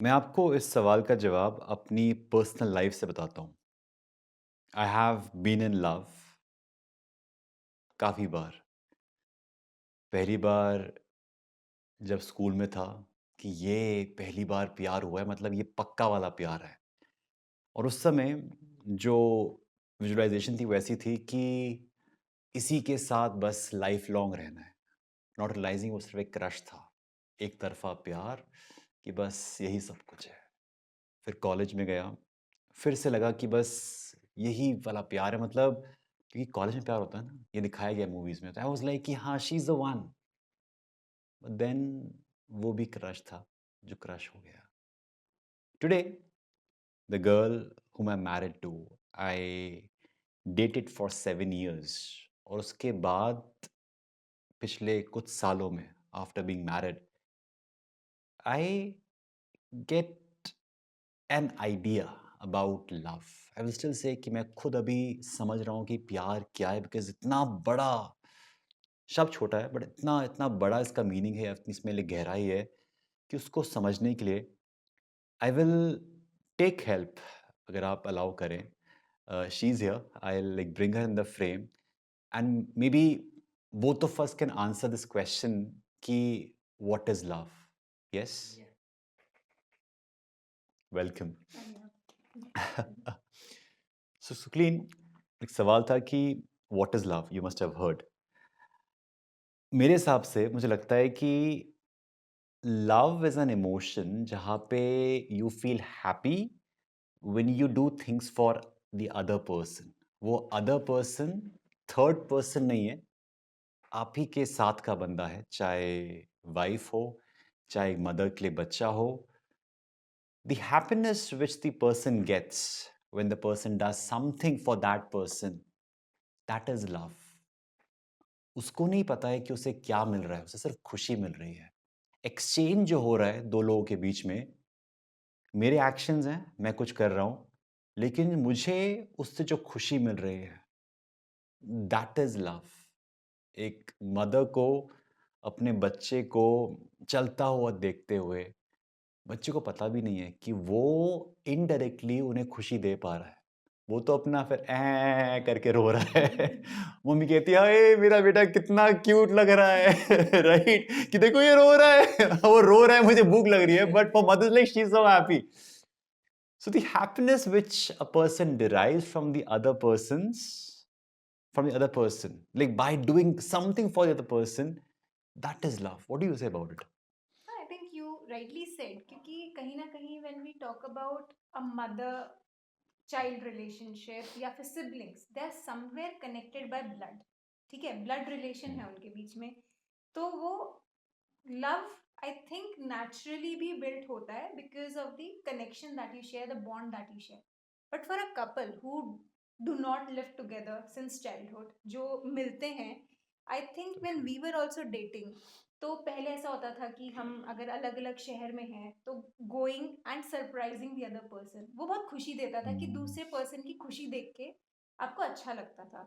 मैं आपको इस सवाल का जवाब अपनी पर्सनल लाइफ से बताता हूँ। I have been in love काफ़ी बार। पहली बार जब स्कूल में था कि ये पहली बार प्यार हुआ है मतलब ये पक्का वाला प्यार है। और उस समय जो विजुअलाइज़ेशन थी वैसी थी कि इसी के साथ बस लाइफ लॉन्ग रहना है। नॉट रियलाइज़िंग वो सिर्फ़ एक क्रश था, एक तरफ़ा प्यार कि बस यही सब कुछ है। फिर कॉलेज में गया, फिर से लगा कि बस यही वाला प्यार है मतलब क्योंकि कॉलेज में प्यार होता है ना, ये दिखाया गया मूवीज़ में। तो आई वाज़ लाइक कि हाँ, she is the one. But then वो भी क्रश था, जो क्रश हो गया। Today the girl whom I'm married to, I dated for 7 years और उसके बाद पिछले कुछ सालों में after being married, I get an idea about love. I will still say कि मैं खुद अभी समझ रहा हूँ कि प्यार क्या है बिकॉज़ इतना बड़ा शब्द छोटा है बट इतना इतना बड़ा इसका मीनिंग है, इतनी इसमें गहराई है कि उसको समझने के लिए आई विल टेक हेल्प अगर आप अलाउ करें। She is here, I will like bring her in the frame and maybe both of us can answer this question कि what is love? Yes? Welcome. So सुकलीन, एक सवाल था कि what is love? You must have heard. मेरे हिसाब से मुझे लगता है कि लव इज़ एन इमोशन जहाँ पे you feel happy when you do things for the other person. वो अदर पर्सन थर्ड पर्सन नहीं है, आप ही के साथ का बंदा है, चाहे वाइफ हो, चाहे मदर के लिए बच्चा हो। The happiness which the person gets when the person does something for that person, that is love. उसको नहीं पता है कि उसे क्या मिल रहा है, उसे सिर्फ खुशी मिल रही है। एक्सचेंज जो हो रहा है दो लोगों के बीच में, मेरे एक्शंस हैं, मैं कुछ कर रहा हूँ, लेकिन मुझे उससे जो खुशी मिल रही है, दैट इज लव। एक मदर को अपने बच्चे को चलता हुआ देखते हुए, बच्चे को पता भी नहीं है कि वो इनडायरेक्टली उन्हें खुशी दे पा रहा है। वो तो अपना फिर करके रो रहा है। मम्मी कहती है, "अरे! मेरा बेटा कितना क्यूट लग रहा है।" राइट? कि देखो ये रो रहा है। वो रो रहा है, मुझे भूख लग रही है, but for mothers like she is so happy. So the happiness which a person derives from the other person, like by doing something for the other person, that is love. What do you say about it? I think you rightly said क्योंकि कहीं ना कहीं when we talk about a mother child relationship या फिर siblings they are somewhere connected by blood. ठीक है, blood relation है उनके बीच में, तो वो love I think naturally भी built होता है because of the connection that you share, the bond that you share. But for a couple who do not live together since childhood, जो मिलते हैं, I think when we were also dating, तो पहले ऐसा होता था कि हम अगर अलग अलग शहर में हैं तो going and surprising the other person वो बहुत खुशी देता था कि दूसरे पर्सन की खुशी देख के आपको अच्छा लगता था।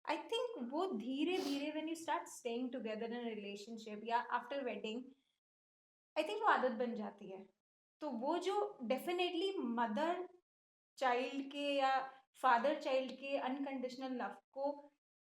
आई थिंक वो धीरे धीरे when you start staying together in relationship या आफ्टर वेडिंग, आई थिंक वो आदत बन जाती है। तो वो जो डेफिनेटली मदर चाइल्ड के या फादर चाइल्ड के अनकंडीशनल लव को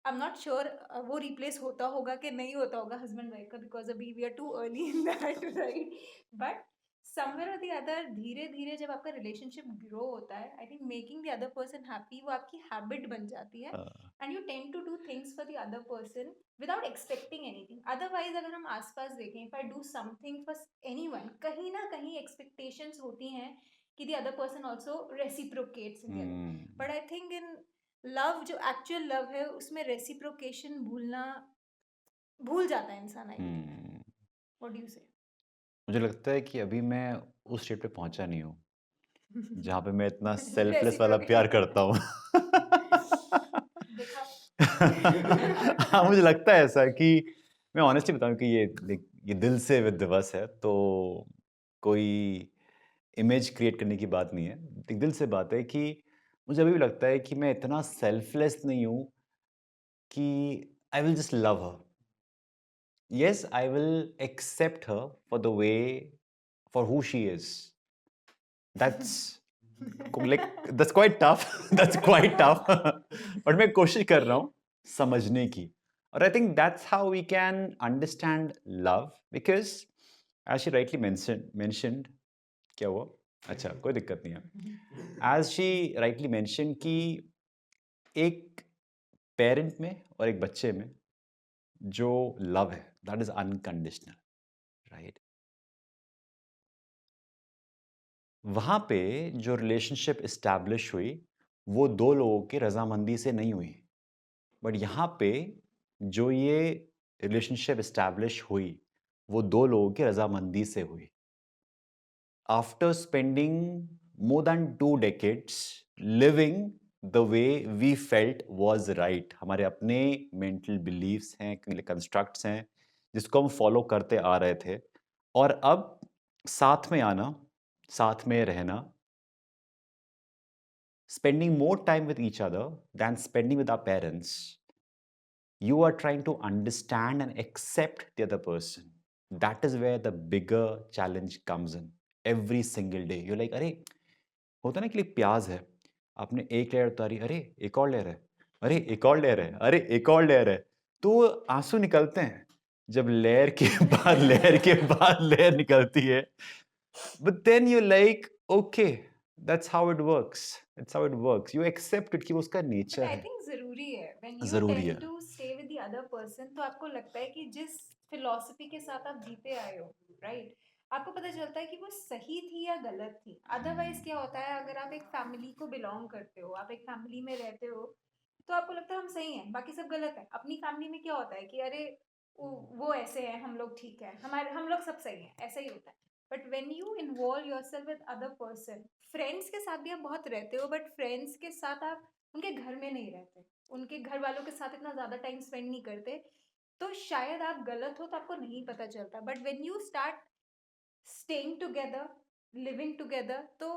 आई एम नॉट श्योर वो रिप्लेस होता होगा कि नहीं होता होगा हस्बैंड वाइफ का, बिकॉज अभी we are too early in that right. But somewhere और द अदर धीरे धीरे जब आपका रिलेशनशिप ग्रो होता है, I think making the other person happy वो आपकी हैबिट बन जाती है Uh, and you tend to do things for the other person without expecting anything. Otherwise अगर हम आसपास देखें, if I do something for anyone, कहीं ना कहीं एक्सपेक्टेशंस होती हैं कि the other person also reciprocates in the other. hmm, But I think in love जो actual love है उसमें reciprocation भूल जाता है इंसान, I believe. hmm. What do you say? मुझे लगता है कि अभी मैं उस स्टेट पे पहुंचा नहीं हूँ जहाँ पे मैं इतना सेल्फलेस वाला प्यार Reciprocate. करता हूँ। देखा। हाँ, मुझे लगता है ऐसा कि मैं ऑनेस्टली बताऊं कि ये दिल से विद है, तो कोई इमेज क्रिएट करने की बात नहीं है। एक दिल से बात है कि मुझे अभी भी लगता है कि मैं इतना सेल्फलेस नहीं हूँ कि I will just love her. Yes, I will accept her for the way, for who she is. That's like that's quite tough that's quite tough but मैं कोशिश कर रहा हूँ समझने की और I think that's how we can understand love because as she rightly mentioned क्या हुआ अच्छा कोई दिक्कत नहीं है एज शी राइटली मेंशन कि एक पेरेंट में और एक बच्चे में जो लव है दैट इज अनकंडीशनल राइट वहां पे जो रिलेशनशिप इस्टेब्लिश हुई वो दो लोगों की रजामंदी से नहीं हुई बट यहाँ पे जो ये रिलेशनशिप इस्टेब्लिश हुई वो दो लोगों की रजामंदी से हुई after spending more than 2 decades living the way we felt was right हमारे अपने मेंटल बिलीव्स हैं कंस्ट्रक्ट्स हैं जिसको हम फॉलो करते आ रहे थे और अब साथ में आना साथ में रहना spending more time with each other than spending with our parents, you are trying to understand and accept the other person. That is where the bigger challenge comes in. Every single day. You're like, अरे होता ना कि like प्याज है आपने एक layer उतारी अरे एक और लेयर है अरे एक और लेयर है अरे एक और लेयर है तो आंसू निकलते हैं जब लेयर के बाद लेयर के बाद लेयर निकलती है but then you like okay that's how it works that's how it works you accept it कि वो उसका बट नेचर आई है थिंक जरूरी है व्हेन यू जरूरी टेंड है to stay with the other person तो आपको लगता है कि जिस फिलॉसफी के साथ आप जीते आए हो राइट आपको पता चलता है कि वो सही थी या गलत थी अदरवाइज क्या होता है अगर आप एक फैमिली को बिलोंग करते हो आप एक फैमिली में रहते हो तो आपको लगता है हम सही हैं बाकी सब गलत है अपनी फैमिली में क्या होता है कि अरे वो ऐसे हैं हम लोग ठीक है हमारे हम लोग सब सही हैं ऐसा ही होता है but when you involve your self with other person friends के साथ भी आप बहुत रहते हो बट फ्रेंड्स के साथ आप उनके घर में नहीं रहते उनके घर वालों के साथ इतना ज़्यादा टाइम स्पेंड नहीं करते तो शायद आप गलत हो तो आपको नहीं पता चलता but when you start staying together living together तो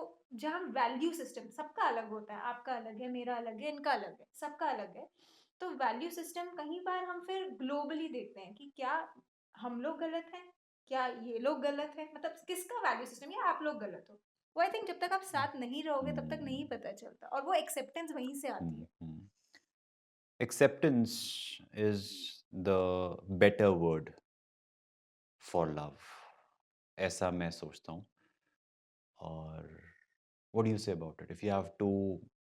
जहाँ वैल्यू सिस्टम सबका अलग होता है आपका अलग है मेरा अलग है इनका अलग है सबका अलग है तो वैल्यू सिस्टम कहीं बार हम फिर ग्लोबली देखते हैं कि क्या हम लोग गलत हैं क्या ये लोग गलत हैं मतलब किसका वैल्यू सिस्टम या आप लोग गलत हो वो आई थिंक जब तक आप साथ नहीं रहोगे तब तक नहीं पता चलता और वो एक्सेप्टेंस वहीं से आती है acceptance is the better word for love ऐसा मैं सोचता हूँ और what do you say about it if you have to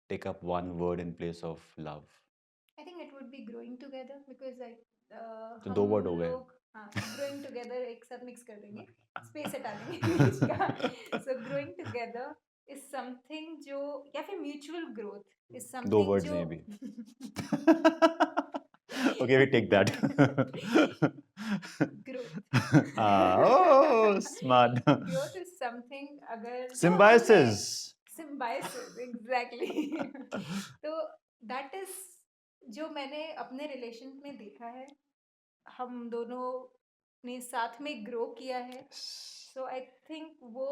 take up one word in place of love I think it would be growing together because like तो हम 2 word हो गए लोग हाँ ग्रोइंग टुगेदर एक साथ मिक्स कर देंगे स्पेस हटा देंगे बीच का सो ग्रोइंग टुगेदर इज समथिंग जो या फिर mutual growth is 2 something words जो नहीं भी okay we take that growth oh smart growth is something अगर जो हमें symbiosis सिम्बायोसिस एग्जैक्टली तो दैट इज जो मैंने अपने रिलेशन में देखा है हम दोनों ने साथ में ग्रो किया है सो आई थिंक वो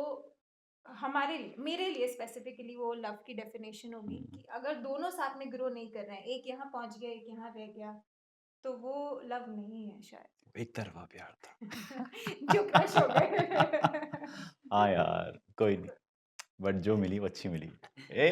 हमारे लिए मेरे लिए स्पेसिफिकली वो लव की डेफिनेशन होगी कि अगर दोनों साथ में ग्रो नहीं कर रहे हैं एक यहाँ पहुंच गया एक यहाँ रह गया तो वो लव नहीं है शायद एक तरफा प्यार था जो क्रश हो गए हाँ यार कोई नहीं बट जो मिली वो अच्छी मिली ए